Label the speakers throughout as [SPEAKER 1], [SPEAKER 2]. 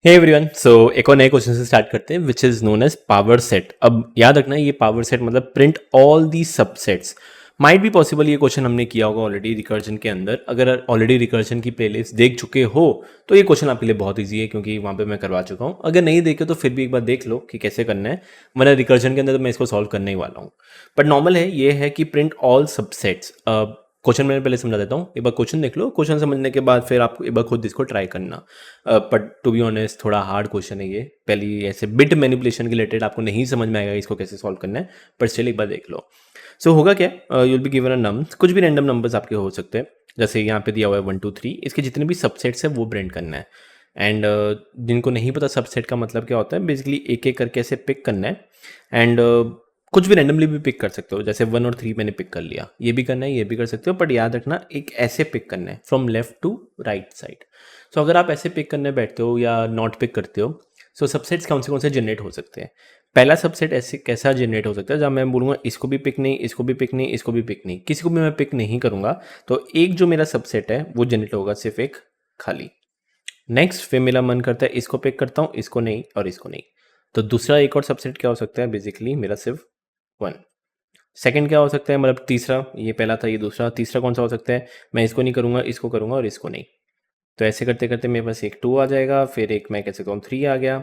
[SPEAKER 1] Hey everyone, सो एक और नए क्वेश्चन से स्टार्ट करते हैं which is known as power set. अब याद रखना ये पावर सेट मतलब print all the subsets. Might be possible ये क्वेश्चन हमने किया होगा ऑलरेडी रिकर्जन के अंदर। अगर ऑलरेडी रिकर्जन की प्लेलिस्ट देख चुके हो तो ये क्वेश्चन आपके लिए बहुत ईजी है क्योंकि वहाँ पे मैं करवा चुका हूँ। अगर नहीं देखे तो फिर भी एक बार देख लो कि कैसे करना है, वरना रिकर्जन के अंदर तो मैं इसको सॉल्व करने ही वाला हूँ। बट नॉर्मल है ये है कि प्रिंट ऑल सबसेट्स। क्वेश्चन मैंने पहले समझा देता हूँ, एक बार क्वेश्चन देख लो, क्वेश्चन समझने के बाद फिर आप एक बार खुद इसको ट्राई करना। बट टू बी ऑनेस्ट थोड़ा हार्ड क्वेश्चन है ये। पहली ऐसे बिट मैनिपुलेशन के रिलेटेड आपको नहीं समझ में आएगा इसको कैसे सॉल्व करना है, पर स्टिल एक बार देख लो। सो होगा क्या, you'll be given a number, कुछ भी रैंडम नंबर्स आपके हो सकते हैं। जैसे यहाँ पे दिया हुआ है 1 2 3, इसके जितने भी सबसेट्स है वो प्रिंट करना है। एंड जिनको नहीं पता सबसेट का मतलब क्या होता है, बेसिकली एक एक करके ऐसे पिक करना है। एंड कुछ भी रैंडमली भी पिक कर सकते हो, जैसे 1 और 3 मैंने पिक कर लिया, ये भी करना है, ये भी कर सकते हो, बट याद रखना एक ऐसे पिक करना है from left to right side. So अगर आप ऐसे पिक करने बैठते हो या नॉट पिक करते हो, सो सबसेट्स कौन से जनरेट हो सकते हैं। पहला सबसेट ऐसे कैसा जनरेट हो सकता है जब मैं बोलूँगा इसको भी पिक नहीं, इसको भी पिक नहीं, इसको भी पिक नहीं, किसी को भी मैं पिक नहीं करूँगा, तो एक जो मेरा सबसेट है वो जनरेट होगा सिर्फ एक खाली। नेक्स्ट फिर मेरा मन करता है इसको पिक करता हूँ, इसको नहीं और इसको नहीं, तो दूसरा एक और सबसेट क्या हो सकता है, बेसिकली मेरा सिर्फ 1। सेकंड क्या हो सकता है, मतलब तीसरा, ये पहला था ये दूसरा, तीसरा कौन सा हो सकता है, मैं इसको नहीं करूँगा, इसको करूँगा और इसको नहीं। तो ऐसे करते करते मेरे पास एक 2 आ जाएगा, फिर एक मैं कह सकता हूँ 3 आ गया,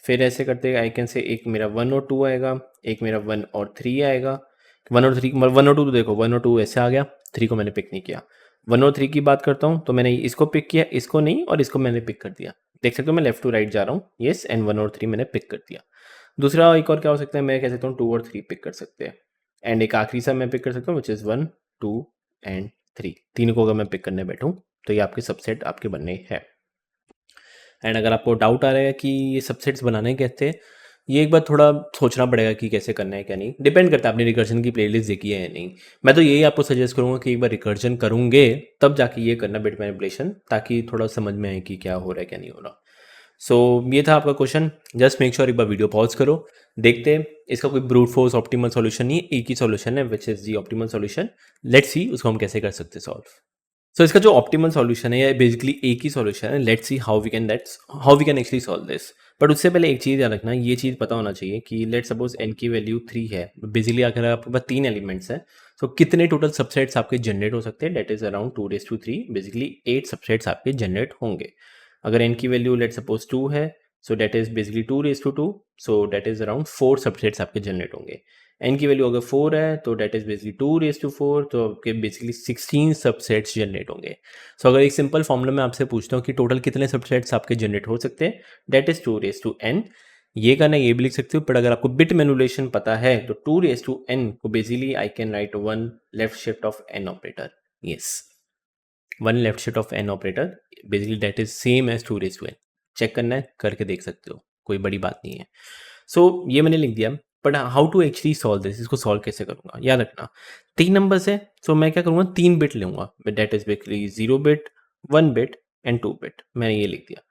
[SPEAKER 1] फिर ऐसे करते आई कैन से एक मेरा 1 और 2 आएगा, एक मेरा 1 और 3 आएगा। 1 और 3 1 और 2 तो देखो 1 और 2 ऐसे आ गया, 3 को मैंने पिक नहीं किया। 1 और 3 की बात करता हूँ तो मैंने इसको पिक किया, इसको नहीं, और इसको मैंने पिक कर दिया। देख सकते हो मैं लेफ्ट टू राइट जा रहा हूँ, येस, एंड 1 और 3 मैंने पिक कर दिया। दूसरा एक और क्या हो सकता है, मैं कह सकता हूँ 2 और 3 पिक कर सकते हैं। एंड एक आखिरी सा मैं पिक कर सकता हूँ विच इज़ 1 2 एंड 3। तीनों को अगर मैं पिक करने बैठूँ तो ये आपके सबसेट आपके बनने हैं। एंड अगर आपको डाउट आ रहा है कि ये सबसेट्स बनाने कैसे हैं, ये एक बार थोड़ा सोचना पड़ेगा कि कैसे करना है क्या नहीं, डिपेंड करता है आपने रिकर्जन की प्लेलिस्ट देखी है या नहीं। मैं तो यही आपको सजेस्ट करूँगा कि एक बार रिकर्जन करूँगे तब जाके ये करना बिट मैनिपुलेशन, ताकि थोड़ा समझ में आए कि क्या हो रहा है क्या नहीं हो रहा। सो ये था आपका क्वेश्चन। जस्ट मेक श्योर एक बार वीडियो पॉज करो, देखते हैं। इसका कोई ब्रूट फोर्स ऑप्टिमल सॉल्यूशन नहीं है, एक ही सॉल्यूशन है which is the optimal solution. Let's see उसको हम कैसे कर सकते हैं सॉल्व। सो इसका जो ऑप्टिमल सॉल्यूशन है, ये बेसिकली एक ही सॉल्यूशन है। Let's see how we can actually solve this. But उससे पहले एक चीज़ याद रखना, ये चीज़ पता होना चाहिए कि लेट सपोज n की वैल्यू 3 है। बेसिकली अगर आपके पास 3 एलिमेंट्स हैं, तो कितने टोटल सबसेट्स आपके जनरेट हो सकते हैं, that is around 2⁻3। Basically 8 subsets आपके जनरेट होंगे। अगर n की वैल्यू लेट सपोज 2 है, so that is basically 2⁻2, so that is around 4 subsets आपके जनरेट होंगे। n की वैल्यू अगर 4 है तो डेट इज बेसिकली 2⁻4, तो आपके बेसिकली 16 सबसेट्स जनरेट होंगे। सो अगर एक सिंपल फॉर्मूला में आपसे पूछता हूँ कि टोटल कितने सबसेट्स आपके जनरेट हो सकते हैं, डेट इज 2⁻n। ये करना ये भी लिख सकते हो, बट अगर आपको बिट मैनिपुलेशन पता है तो 2⁻n को basically I can write 1 left shift of n operator. Yes, 1 left shift of n operator, basically that is same as 2⁻n। Check करना है करके देख सकते हो, कोई बड़ी बात नहीं है। सो ये मैंने लिख दिया, but how to actually solve this, इसको सॉल्व कैसे करूंगा, याद रखना 3 नंबर्स है। सो मैं क्या करूंगा, 3 बिट लूंगा, that is basically 0 bit, 1 bit and 2 bit. मैंने ये लिख दिया,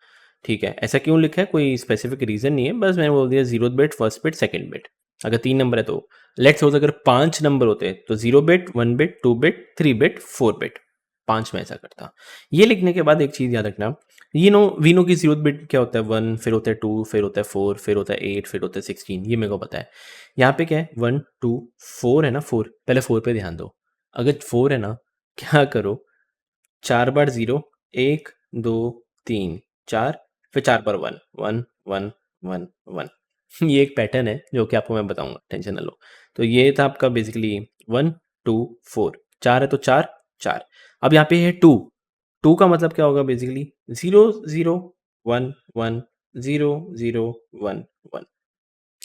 [SPEAKER 1] ठीक है। ऐसा क्यों लिखा है, कोई स्पेसिफिक रीजन नहीं है, बस मैंने बोल दिया 0 bit, first bit, second bit. अगर 3 नंबर है तो लेट्स सपोज अगर 5 नंबर होते तो 0 bit, 1 bit, 2 bit, 3 bit, 4 bit, 5 में ऐसा करता। ये लिखने के बाद एक चीज याद रखना, वी नो की 0 बिट क्या होता है, 1, फिर होता है 2, फिर होता है 4, फिर होता है 8, फिर होता है 16, ये मेरे को पता है। यहाँ पे क्या है, 1 2 4 है ना, 4, पहले 4 पे ध्यान दो। अगर 4 है ना, क्या करो, 4 बार 0, 1 2 3 4, फिर 4 बार 1 1 1 1 1। ये एक पैटर्न है जो कि आपको मैं बताऊंगा, टेंशन ना लो। तो ये था आपका बेसिकली 1 2 4, 4 है तो 4 4। अब यहाँ पे है 2, 2 का मतलब क्या होगा, बेसिकली 0 0 1 1 0 0 1 1,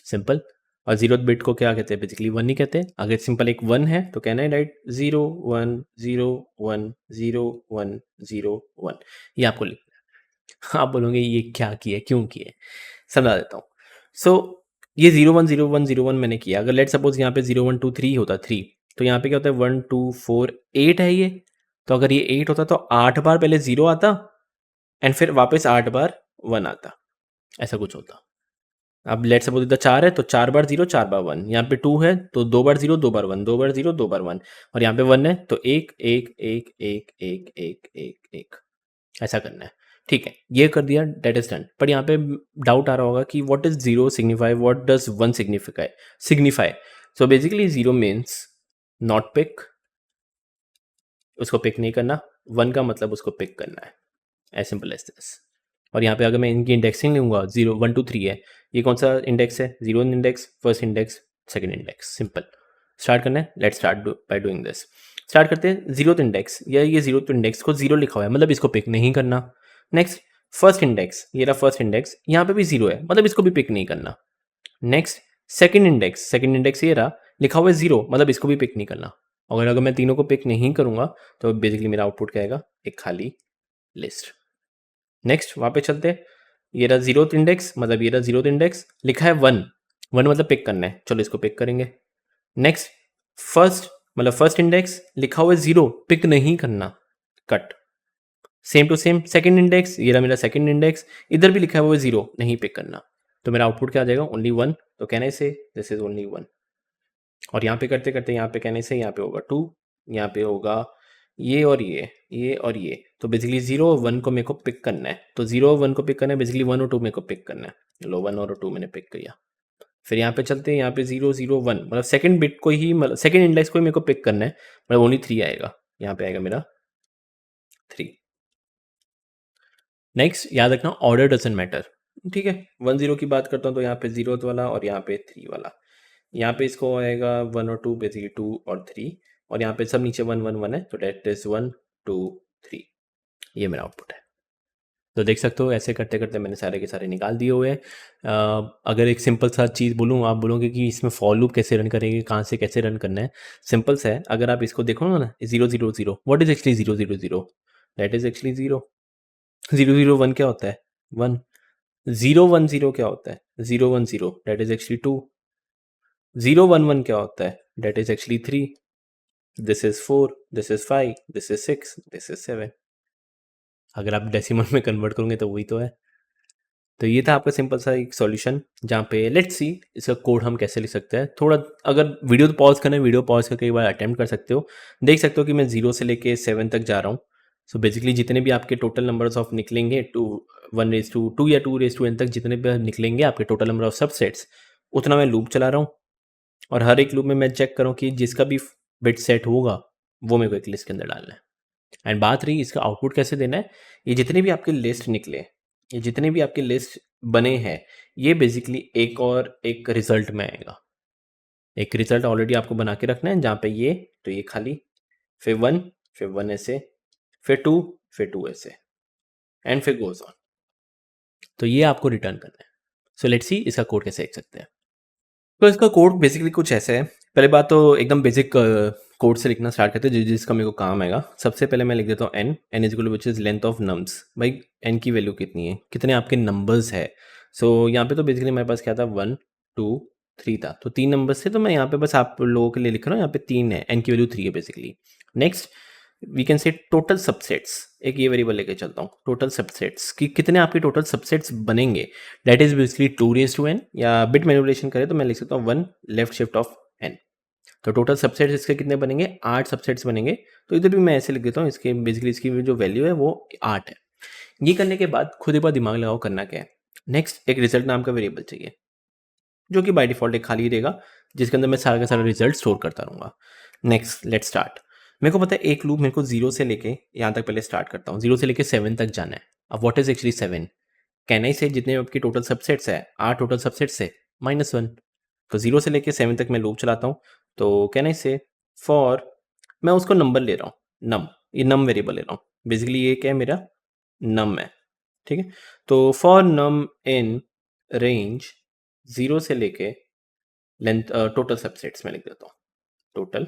[SPEAKER 1] सिंपल। और 0th बिट को क्या कहते हैं, बेसिकली 1 ही कहते हैं। अगर सिंपल एक 1 है तो कहना है राइट 0 1 0 1 0 1 0 1, ये आपको लिखना है। आप बोलोगे ये क्या किया, क्यों किया, समझा देता हूँ। सो ये 0 1 0 1 0 1 मैंने किया। अगर लेट सपोज यहाँ पे 0 1 2 3 होता 3, तो यहाँ पे क्या होता है 1 2 4 8 है ये। तो अगर ये 8 होता तो 8 बार पहले 0 आता एंड फिर वापस 8 बार 1 आता, ऐसा कुछ होता। अब लेट सपोज इधर 4 है तो 4 बार 0 4 बार 1, यहाँ पे 2 है तो 2 बार 0 2 बार 1, 2 बार 0 2 बार 1, और यहाँ पे 1 है तो 1 1 1 1 1 1 1 1, ऐसा करना है। ठीक है, ये कर दिया, दैट इज डन। पर यहाँ पे डाउट आ रहा होगा कि what is zero signify, what does one signify. So basically zero means not pick, उसको पिक नहीं करना। वन का मतलब उसको पिक करना है, एज सिंपल एज दिस। और यहाँ पे अगर मैं इनकी इंडेक्सिंग लूँगा, 0 1 2 3 है, ये कौन सा इंडेक्स है? Zero index, first index, second index, simple. Start करना है, let's start by doing this. Start करते हैं जीरो इंडेक्स, या ये जीरो इंडेक्स को जीरो लिखा हुआ है मतलब इसको पिक नहीं करना। नेक्स्ट फर्स्ट इंडेक्स, ये रहा फर्स्ट इंडेक्स, यहाँ पे भी जीरो है मतलब इसको भी पिक नहीं करना। नेक्स्ट सेकंड इंडेक्स ये रहा, लिखा हुआ है जीरो मतलब इसको भी पिक नहीं करना। अगर अगर मैं तीनों को पिक नहीं करूंगा तो बेसिकली मेरा आउटपुट क्या आएगा? एक खाली लिस्ट। नेक्स्ट वहाँ पे चलते हैं, ये रहा जीरो इंडेक्स मतलब ये रहा जीरो इंडेक्स, लिखा है वन, वन मतलब पिक करना है, चलो इसको पिक करेंगे। नेक्स्ट फर्स्ट मतलब फर्स्ट इंडेक्स, लिखा हुआ है जीरो, पिक नहीं करना, cut. Same to same second index, ये रहा मेरा सेकंड इंडेक्स, इधर भी लिखा हुआ है जीरो, नहीं पिक करना, तो मेरा आउटपुट क्या आ जाएगा? Only one. तो कहने से दिस इज ओनली वन। और यहाँ पे करते करते यहाँ पे कहने से यहाँ पे होगा टू, यहाँ पे होगा ये और ये और ये। तो बेसिकली जीरो और वन को मेरे को पिक करना है, तो जीरो और वन को पिक करना है, बेसिकली वन और टू मेरे को पिक करना है। लो वन और टू मैंने पिक किया। फिर यहाँ पे चलते हैं, यहाँ पे जीरो जीरो वन मतलब सेकंड बिट को ही, मतलब सेकंड इंडेक्स को ही मेरे को पिक करना है, मतलब ओनली थ्री आएगा, यहाँ पे आएगा मेरा थ्री। नेक्स्ट याद रखना, ऑर्डर डजंट मैटर, ठीक है। वन जीरो की बात करता हूँ तो यहाँ पे जीरो वाला और यहाँ पे थ्री वाला, यहाँ पे इसको आएगा वन और टू, बेसिकली टू और थ्री, और यहाँ पे सब नीचे वन वन वन है, तो that is one two three, ये मेरा आउटपुट है। तो देख सकते हो ऐसे करते करते मैंने सारे के सारे निकाल दिए हुए हैं। अगर एक सिंपल सा चीज़ बोलूँ, आप बोलोगे कि इसमें फॉर लूप कैसे रन करेंगे, कहाँ से कैसे रन करना है? सिंपल सा है, अगर आप इसको देखो ना, zero zero zero, what is actually zero zero zero? That is actually zero. Zero zero one क्या होता है? वन। जीरो वन जीरो क्या होता है? Zero one zero, that is actually two. Zero one one क्या होता है? That is actually three. This is four, this is five, this is six, this is seven. अगर आप डेसिमल में convert करोगे तो वही तो है। तो ये था आपका सिंपल सा एक सॉल्यूशन, जहाँ पे लेट्स सी इसका कोड हम कैसे लिख सकते हैं। थोड़ा अगर वीडियो तो पॉज करना है, वीडियो पॉज करके एक बार अटेम्प्ट कर सकते हो। देख सकते हो कि मैं जीरो से लेके सेवन तक जा रहा हूँ। सो बेसिकली जितने भी आपके टोटल नंबर्स ऑफ निकलेंगे, two one raise to two या टू रेज टू एन तक जितने भी निकलेंगे आपके टोटल नंबर ऑफ सबसेट्स, उतना मैं लूप चला रहा हूँ। और हर एक लूप में मैं चेक करूँ कि जिसका भी बिट सेट होगा वो मेरे को एक लिस्ट के अंदर डालना है। एंड बात रही इसका आउटपुट कैसे देना है, ये जितने भी आपके लिस्ट निकले, ये जितने भी आपके लिस्ट बने हैं, ये बेसिकली एक और एक रिजल्ट में आएगा। एक रिजल्ट ऑलरेडी आपको बना के रखना है, जहाँ पे ये, तो ये खाली, फिर वन ऐसे, फिर टू ऐसे, एंड फिर गोज ऑन। तो ये आपको रिटर्न करना है। सो लेट्स सी इसका कोड कैसे लिख सकते हैं। तो इसका कोड बेसिकली कुछ ऐसे है। पहले बात तो एकदम बेसिक कोड से लिखना स्टार्ट करते हैं, जिसका मेरे को काम आएगा। सबसे पहले मैं लिख देता हूँ n is equal to which is length of nums. भाई एन की वैल्यू कितनी है, कितने आपके नंबर्स है। सो यहाँ पे तो बेसिकली मेरे पास क्या था, वन टू थ्री था, तो तीन नंबर्स थे, तो मैं यहाँ पे बस आप लोगों के लिए लिख रहा हूँ, यहाँ पे तीन है, एन की वैल्यू थ्री है basically. Next we can say total subsets, एक ये वेरिएबल लेके चलता हूँ, टोटल सबसेट्स कि कितने आपके टोटल सबसेट्स बनेंगे, that is basically two raise to n, या बिट मैनिपुलेशन करें तो मैं लिख सकता हूँ one left shift of n. तो टोटल सबसेट्स इसके कितने बनेंगे, 8 सबसेट्स बनेंगे। तो इधर भी मैं ऐसे लिख देता हूँ, इसके बेसिकली इसकी जो वैल्यू है वो 8 है। ये करने के बाद खुद एक बार दिमाग लगाओ करना क्या है। नेक्स्ट एक रिजल्ट नाम का वेरिएबल चाहिए, जो कि बाय डिफॉल्ट एक खाली रहेगा, जिसके अंदर मैं सारा का सारा रिजल्ट स्टोर करता रहूँगा। Next let's start. मेरे को पता है एक लूप मेरे को जीरो से लेके यहाँ तक पहले स्टार्ट करता हूँ, जीरो से लेके सेवन तक जाना है। अब व्हाट इज एक्चुअली सेवन? कहना ही से जितने आपकी टोटल सबसेट्स है, 8 टोटल सबसेट्स है माइनस वन। तो जीरो से लेके सेवन तक मैं लूप चलाता हूँ, तो कहने से फॉर, मैं उसको नंबर ले रहा हूँ, नम, ये नम वेरिएबल ले रहा हूँ, बेसिकली ये क्या है, मेरा नम है, ठीक है। तो for num in range zero से लेके लेंथ टोटल सबसेट्स में लिख देता हूँ, टोटल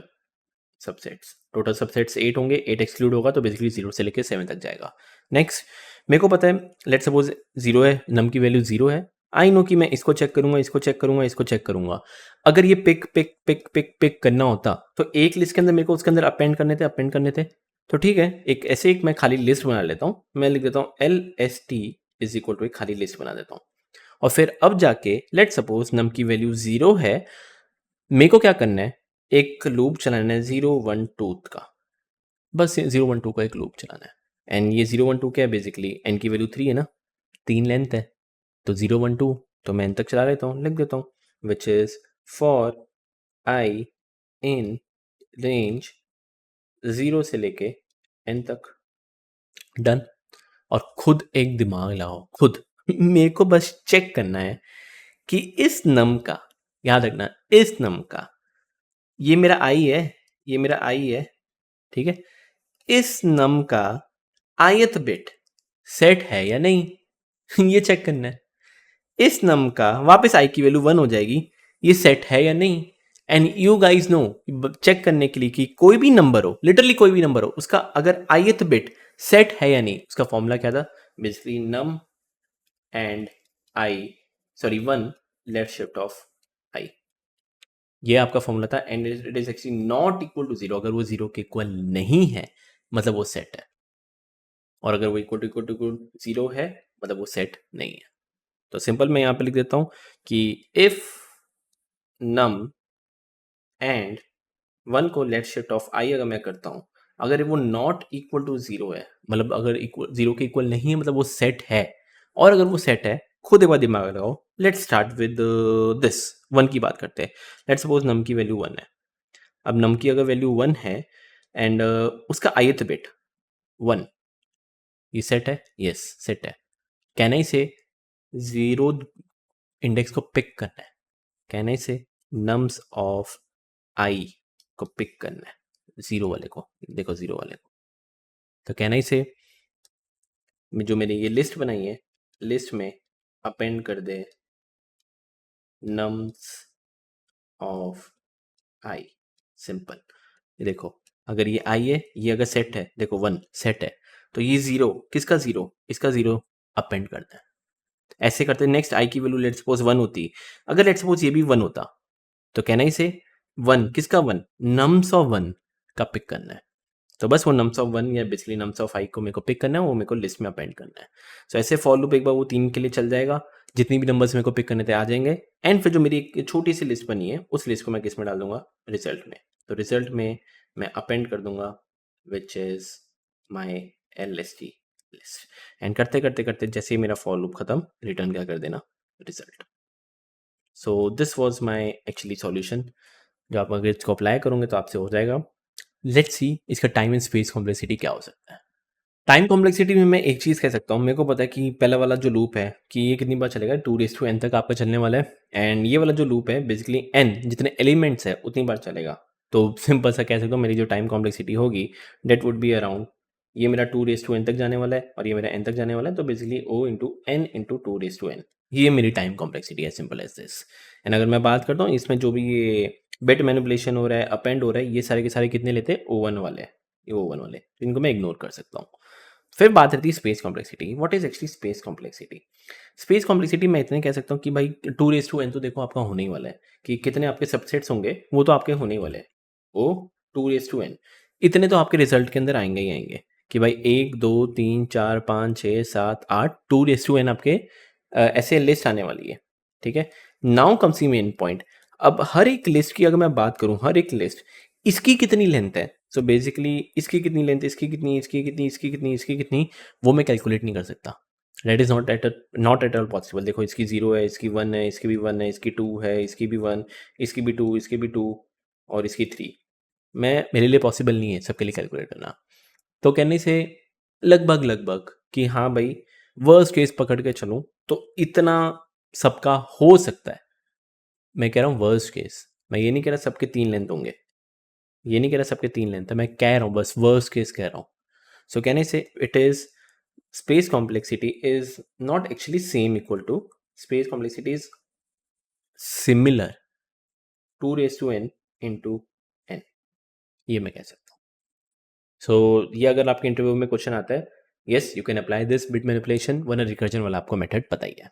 [SPEAKER 1] सबसेट्स 8 होंगे, 8 एक्सक्लूड होगा, तो बेसिकली जीरो से लेके सेवन तक जाएगा। नेक्स्ट मेरे को पता है, लेट सपोज जीरो है, नम की वैल्यू जीरो है, आई नो कि मैं इसको चेक करूंगा, इसको चेक करूंगा, इसको चेक करूंगा। अगर ये pick pick pick pick pick करना होता तो एक लिस्ट के अंदर मेरे को उसके अंदर अपेंड करने थे। तो ठीक है, एक ऐसे एक मैं खाली लिस्ट बना लेता हूँ, मैं लिख देता हूँ L S T is equal to एक खाली लिस्ट बना देता हूँ। और फिर अब जाके लेट सपोज नम की वैल्यू जीरो है, मेरे को क्या करना है, एक लूप चलाना है जीरो वन टू का, बस जीरो वन टू का एक लूप चलाना है। एंड ये 0 1 2 क्या है, बेसिकली n की वैल्यू 3 है ना, 3 लेंथ है, तो 0 1 2 तो मैं n तक चला लेता हूँ, लिख देता हूँ, which is for i in range 0 से लेके n तक, डन। और खुद एक दिमाग लगाओ, खुद मेरे को बस चेक करना है कि इस नम का, याद रखना, इस नम का, ये मेरा आई है, ये मेरा आई है, ठीक है, इस नम का ith बिट सेट है या नहीं ये चेक करना है। इस नम का वापस आई की वैल्यू 1 हो जाएगी, ये सेट है या नहीं। And you guys know, check करने के लिए कि कोई भी नंबर हो, लिटरली कोई भी नंबर हो, उसका अगर ith बिट सेट है या नहीं, उसका फॉर्मूला क्या था, basically num and I, sorry 1 left shift of I, ये आपका फॉर्मूला था। And it is actually not equal to 0, अगर वो 0 के इक्वल नहीं है मतलब वो सेट है, और अगर वो इक्वल टू 0 है मतलब वो सेट नहीं है। तो सिंपल मैं यहाँ पे लिख देता हूँ कि इफ नम एंड 1 को लेफ्ट शिफ्ट ऑफ आई अगर मैं करता हूँ, अगर वो नॉट इक्वल टू 0 है, मतलब अगर इक्वल 0 के इक्वल नहीं है मतलब वो सेट है, और अगर वो सेट है, खुद एक बार दिमाग लगाओ, लेट्स स्टार्ट विद दिस 1 की बात करते हैं। लेट्स सपोज नम की वैल्यू 1 है। अब नम की अगर वैल्यू 1 है एंड उसका ith बिट 1, ये सेट है, यस सेट है। कैन आई से 0 इंडेक्स को पिक करना है, कैन आई से नम्स ऑफ आई को पिक करना है, 0 वाले को, देखो 0 वाले को, तो कैन आई से जो मैंने ये लिस्ट बनाई है, लिस्ट में अपेंड कर दे नम्स ऑफ आई, सिंपल। देखो अगर ये आई है, ये अगर सेट है, देखो 1 सेट है, तो ये 0 किसका 0, इसका 0 अपेंड करना है। ऐसे करते नेक्स्ट आई की वैल्यू लेट्स सपोज 1 होती, अगर लेट्स सपोज ये भी 1 होता, तो कहना ही से 1 किसका 1, नम्स ऑफ 1 का पिक करना है। तो बस वो नम्स ऑफ 1 या बेसिकली नम्स ऑफ आई को मेरे को पिक करना है, वो मेरे को लिस्ट में अपेंड करना है। सो ऐसे फॉर लूप एक बार वो 3 के लिए चल जाएगा, जितनी भी नंबर्स मेरे को पिक करने थे आ जाएंगे। एंड फिर जो मेरी एक छोटी सी लिस्ट बनी है, उस लिस्ट को मैं किस में डाल दूंगा, रिजल्ट में। तो रिजल्ट में मैं अपेंड कर दूंगा which is my LST list, and करते करते करते जैसे ही मेरा फॉर लूप खत्म, रिटर्न क्या कर देना, result. So this was my actually solution, जो आप अगर इसको अप्लाई करोगे तो आपसे हो जाएगा। लेट्स सी इसका टाइम एंड स्पेस कॉम्प्लेक्सिटी क्या हो सकता है। टाइम कॉम्प्लेक्सिटी में मैं एक चीज़ कह सकता हूँ, मेरे को पता है कि पहला वाला जो लूप है कि ये कितनी बार चलेगा, 2n तक आपका चलने वाला है। एंड ये वाला जो लूप है बेसिकली n जितने एलिमेंट्स है उतनी बार चलेगा। तो सिंपल सा कह सकता हूँ मेरी जो टाइम कॉम्प्लेक्सिटी होगी डेट वुड बी अराउंड, ये मेरा 2n तक जाने वाला है और ये मेरा n तक जाने वाला है, तो basically O into n into 2n, ये मेरी टाइम कॉम्प्लेक्सिटी है, सिंपल एज दिस। एंड अगर मैं बात करता हूँ इसमें जो भी ये बिट मैनिपुलेशन हो रहा है, अपेंड हो रहा है, ये सारे के सारे कितने लेते हैं, O1 वाले, ये O1 वाले, तो इनको मैं इग्नोर कर सकता हूँ। फिर बात रहती है space complexity. What is actually space complexity? Space complexity मैं इतने कह सकता हूँ कि भाई 2n तो देखो आपका होने ही वाला है, कि कितने आपके सबसेट्स होंगे वो तो आपके होने ही वाले हैं, ओ 2n इतने तो आपके रिजल्ट के अंदर आएंगे ही आएंगे, कि भाई 1 2 3 4 5 6 7 8 2n आपके ऐसे लिस्ट आने वाली है, ठीक है। Now comes the main point. अब हर एक लिस्ट की अगर मैं बात करूं, हर एक लिस्ट इसकी कितनी लेंथ है, सो बेसिकली इसकी कितनी लेंथ, इसकी कितनी, इसकी कितनी, इसकी कितनी, इसकी कितनी, वो मैं कैलकुलेट नहीं कर सकता। That is not at all possible. देखो इसकी 0 है, इसकी 1 है, इसकी भी 1 है, इसकी 2 है, इसकी भी 1, इसकी भी 2, इसकी भी 2 और इसकी 3, मैं मेरे लिए पॉसिबल नहीं है सबके लिए कैलकुलेट करना। तो कहने से लगभग लगभग कि हाँ भाई वर्स्ट केस पकड़ के चलूँ तो इतना सबका हो सकता है। मैं कह रहा हूँ वर्स्ट केस, मैं ये नहीं कह रहा सबके 3 लेंथ होंगे, ये नहीं कह रहा सबके 3 लेंथ है, मैं कह रहा हूँ बस वर्स्ट केस कह रहा हूँ। सो कहने से it is space complexity is not actually same equal to, space complexity is similar 2n into n, ये मैं कह सकता हूँ। सो ये अगर आपके इंटरव्यू में क्वेश्चन आता है, yes you can apply this bit manipulation, वरना रिकर्जन वाला आपको मेथड पता ही है।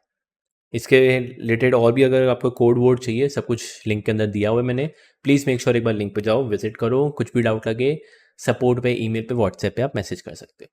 [SPEAKER 1] इसके रिलेटेड और भी अगर आपको कोड वोड चाहिए, सब कुछ लिंक के अंदर दिया हुआ है मैंने, प्लीज़ मेक श्योर एक बार लिंक पे जाओ, विजिट करो, कुछ भी डाउट लगे सपोर्ट पे, ईमेल पे, व्हाट्सएप पे आप मैसेज कर सकते हो।